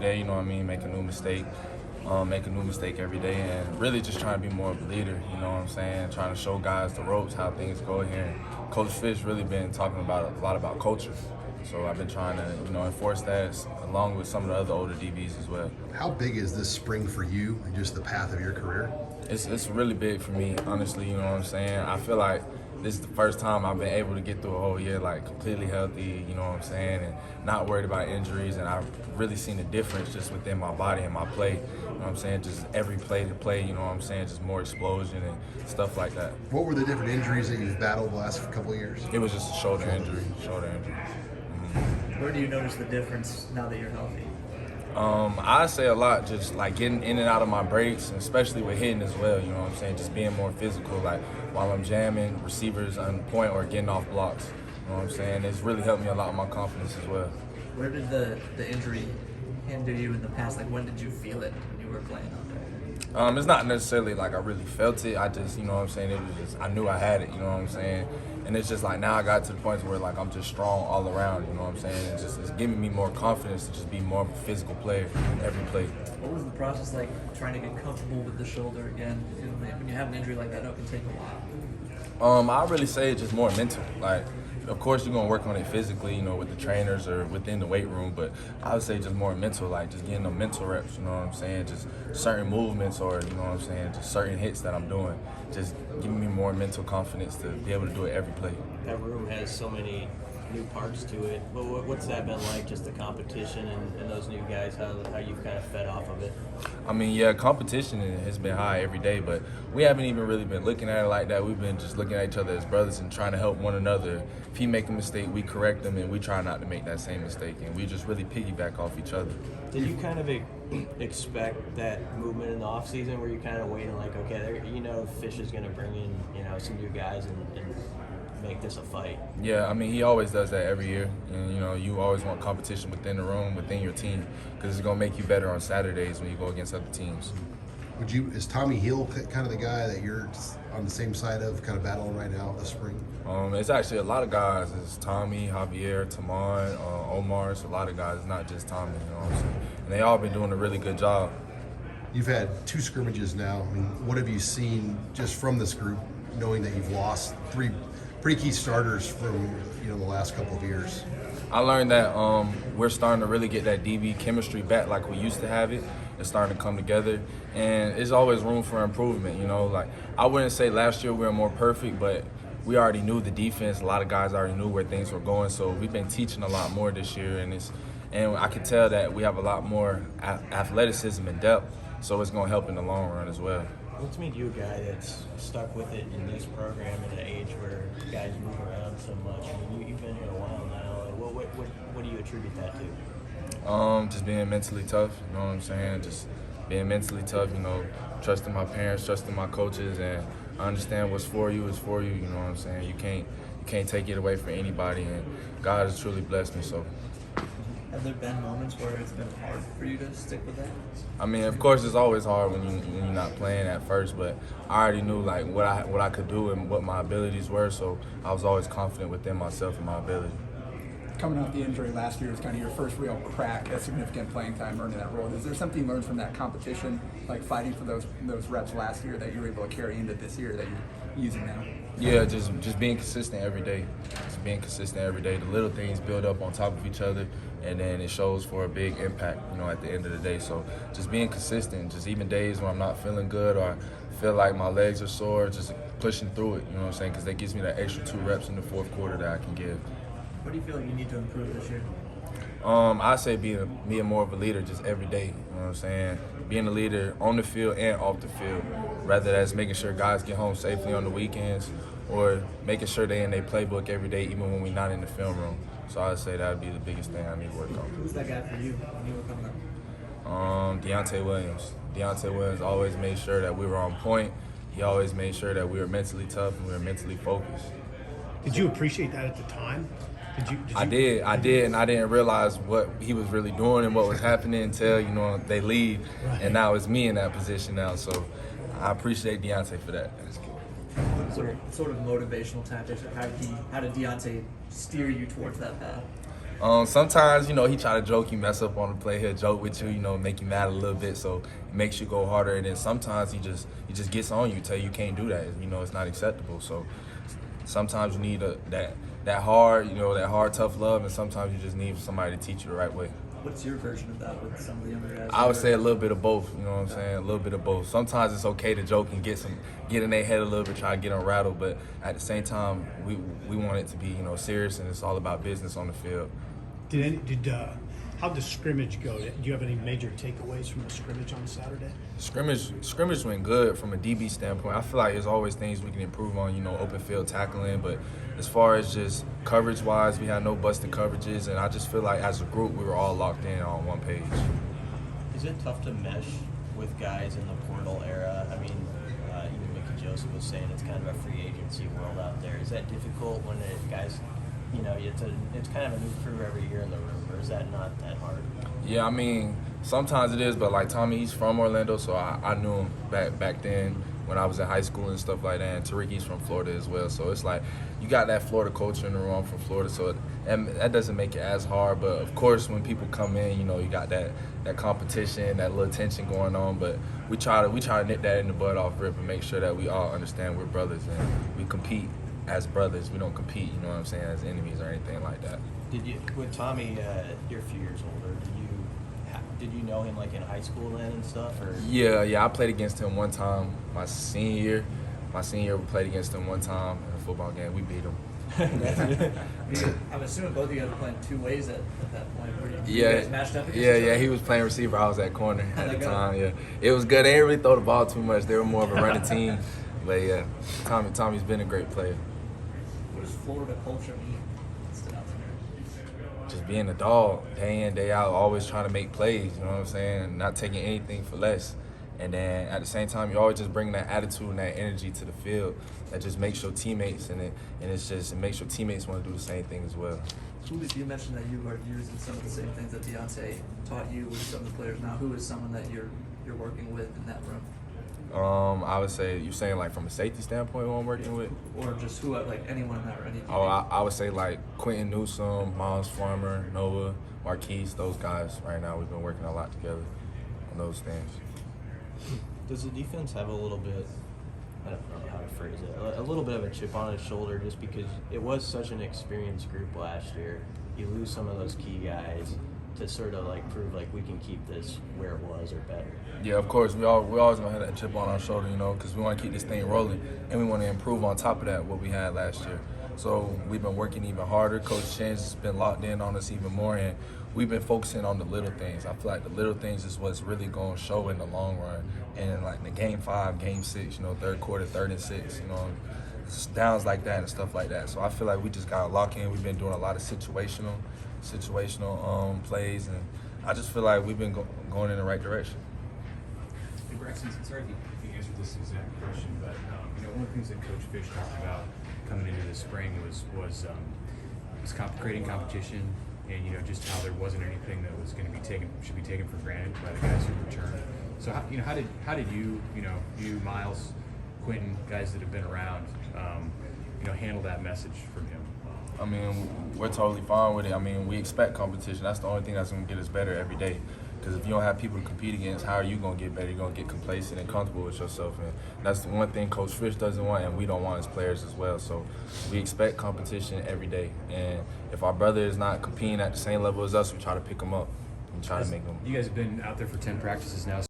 day, you know what I mean, make a new mistake. Make a new mistake every day, and really just trying to be more of a leader, you know what I'm saying? Trying to show guys the ropes, how things go here. And Coach Fish really been talking about a lot about culture. So I've been trying to, enforce that along with some of the other older DBs as well. How big is this spring for you and just the path of your career? It's really big for me, honestly, you know what I'm saying? I feel like this is the first time I've been able to get through a whole year like completely healthy, you know what I'm saying, and not worried about injuries, and I've really seen a difference just within my body and my play, you know what I'm saying, just every play to play, you know what I'm saying, just more explosion and stuff like that. What were the different injuries that you've battled the last couple of years? It was just a shoulder injury. Where do you notice the difference now that you're healthy? I say a lot, just like getting in and out of my breaks, and especially with hitting as well, you know what I'm saying, just being more physical, like while I'm jamming, receivers on the point or getting off blocks, you know what I'm saying. It's really helped me a lot with my confidence as well. Where did the injury hinder you in the past? Like, when did you feel it when you were playing out there? It's not necessarily like I really felt it. I just, you know what I'm saying, it was just, I knew I had it, you know what I'm saying. And it's just like now I got to the point where like I'm just strong all around, you know what I'm saying. It's giving me more confidence to just be more of a physical player every play. What was the process like trying to get comfortable with the shoulder again? You know, when you have an injury like that, it can take a while. I really say it's just more mental. Like, of course you're gonna work on it physically, you know, with the trainers or within the weight room, but I would say just more mental, like just getting the mental reps, you know what I'm saying, just certain movements or, you know what I'm saying, just certain hits that I'm doing, just giving me more mental confidence to be able to do it every play. That room has so many new parts to it, but what's that been like, just the competition and those new guys, how you've kind of fed off of it? I mean, yeah, competition has been high every day, but we haven't even really been looking at it like that. We've been just looking at each other as brothers and trying to help one another. If he make a mistake, we correct him, and we try not to make that same mistake, and we just really piggyback off each other. Did you kind of expect that movement in the off season, where you kind of waiting like, okay, Fish is going to bring in, some new guys and make this a fight? Yeah, I mean, he always does that every year. And, you always want competition within the room, within your team, because it's going to make you better on Saturdays when you go against other teams. Is Tommy Hill kind of the guy that you're on the same side of, kind of battling right now this spring? It's actually a lot of guys. It's Tommy, Javier, Tamon, Omar. It's a lot of guys. It's not just Tommy, you know what I'm saying? And they all been doing a really good job. You've had 2 scrimmages now. I mean, what have you seen just from this group, knowing that you've lost 3 pretty key starters from the last couple of years? I learned that we're starting to really get that DB chemistry back like we used to have it. It's starting to come together, and there's always room for improvement. Like I wouldn't say last year we were more perfect, but we already knew the defense. A lot of guys already knew where things were going, so we've been teaching a lot more this year, and I can tell that we have a lot more athleticism and depth, so it's going to help in the long run as well. What's made you a guy that's stuck with it in this program at an age where guys move around so much? I mean, you've been here a while now. What do you attribute that to? Just being mentally tough, you know what I'm saying? Just being mentally tough, trusting my parents, trusting my coaches, and I understand what's for you is for you, you know what I'm saying? You can't take it away from anybody, and God has truly blessed me, so. Have there been moments where it's been hard for you to stick with that? I mean, of course, it's always hard when you're not playing at first, but I already knew like what I could do and what my abilities were, so I was always confident within myself and my ability. Coming off the injury last year was kind of your first real crack at significant playing time, earning that role. Is there something you learned from that competition, like fighting for those reps last year, that you were able to carry into this year that you're using now? Yeah, just being consistent every day. Just being consistent every day. The little things build up on top of each other, and then it shows for a big impact, at the end of the day. So just being consistent, just even days when I'm not feeling good or I feel like my legs are sore, just pushing through it, you know what I'm saying? Because that gives me that extra 2 reps in the fourth quarter that I can give. What do you feel like you need to improve this year? I say being more of a leader just every day, you know what I'm saying? Being a leader on the field and off the field, rather that's making sure guys get home safely on the weekends or making sure they in their playbook every day even when we're not in the film room. So I'd say that would be the biggest thing I need to work on. Who's that guy for you when you were coming up? Deontay Williams. Deontay Williams always made sure that we were on point. He always made sure that we were mentally tough and we were mentally focused. Did you appreciate that at the time? I did, and I didn't realize what he was really doing and what was happening until, they leave, right. And now it's me in that position now, so I appreciate Deontay for that. Sort of motivational tactics, or how did Deontay steer you towards that path? Sometimes, you know, he try to joke, you mess up on the play, he'll joke with you, you know, make you mad a little bit, so it makes you go harder. And then sometimes he just gets on you, tell you can't do that. You know, it's not acceptable. So sometimes you need that hard, tough love, and sometimes you just need somebody to teach you the right way. What's your version of that with some of the younger guys? I would say a little bit of both, you know what I'm saying? A little bit of both. Sometimes it's okay to joke and get in their head a little bit, try to get them rattled, but at the same time, we want it to be, you know, serious, and it's all about business on the field. How'd the scrimmage go? Do you have any major takeaways from the scrimmage on Saturday? Scrimmage went good from a DB standpoint. I feel like there's always things we can improve on, you know, open field tackling, but as far as just coverage-wise, we had no busted coverages, and I just feel like as a group, we were all locked in on one page. Is it tough to mesh with guys in the portal era? I mean, even Mickey Joseph was saying it's kind of a free agency world out there. Is that difficult when guys, you know, it's kind of a new crew every year in the room, or is that not that hard? Yeah, I mean, sometimes it is, but like Tommy, he's from Orlando, so I knew him back then when I was in high school and stuff like that. And Tariq, he's from Florida as well, so it's like you got that Florida culture in the room. I'm from Florida, so that doesn't make it as hard. But of course, when people come in, you know, you got that competition, that little tension going on. But we try to nip that in the bud off rip and make sure that we all understand we're brothers and we compete as brothers. We don't compete, you know what I'm saying, as enemies or anything like that. With Tommy, you're a few years older. Did you know him like in high school then and stuff? Or? Yeah, I played against him one time my senior year. My senior year, we played against him one time in a football game. We beat him. I'm assuming both of you guys were playing two ways at that point. Were you Yeah, guys matched up against yeah, each yeah. other? He was playing receiver. I was at corner How'd at that the go? time. Yeah, it was good. They didn't really throw the ball too much. They were more of a running team. But yeah, Tommy's been a great player. What does Florida culture mean? What stood out to me? Just being a dog, day in, day out, always trying to make plays. You know what I'm saying? Not taking anything for less. And then at the same time, you're always just bringing that attitude and that energy to the field that just makes your teammates, and it makes your teammates want to do the same thing as well. You mentioned that you are using some of the same things that Deontay taught you with some of the players. Now, who is someone that you're working with in that room? I would say, you're saying like from a safety standpoint who I'm working with? Or just who, like anyone in that or any Oh, I would say like Quentin Newsome, Miles Farmer, Noah, Marquise, those guys right now. We've been working a lot together on those things. Does the defense have a little bit, I don't know how to phrase it, a little bit of a chip on its shoulder just because it was such an experienced group last year? You lose some of those key guys to sort of like prove like we can keep this where it was or better. Yeah, of course. We always gonna have that chip on our shoulder, you know, because we want to keep this thing rolling and we want to improve on top of that what we had last year. So we've been working even harder. Coach Chen's has been locked in on us even more, and we've been focusing on the little things. I feel like the little things is what's really going to show in the long run. And like the game 5, game 6, you know, third quarter, 3rd and 6, you know, downs like that and stuff like that. So I feel like we just got to lock in. We've been doing a lot of situational plays, and I just feel like we've been going in the right direction. Hey, Braxton, sorry if you answered this exact question, but you know, one of the things that Coach Fish talked about coming into the spring was creating competition, and you know, just how there wasn't anything that was going to should be taken for granted by the guys who returned. So how did you Miles, Quentin, guys that have been around, handle that message from him? I mean, we're totally fine with it. I mean, we expect competition. That's the only thing that's going to get us better every day. Because if you don't have people to compete against, how are you going to get better? You're going to get complacent and comfortable with yourself. And that's the one thing Coach Fish doesn't want, and we don't want as players as well. So we expect competition every day. And if our brother is not competing at the same level as us, we try to pick them up and try to make them. You guys have been out there for 10 practices now.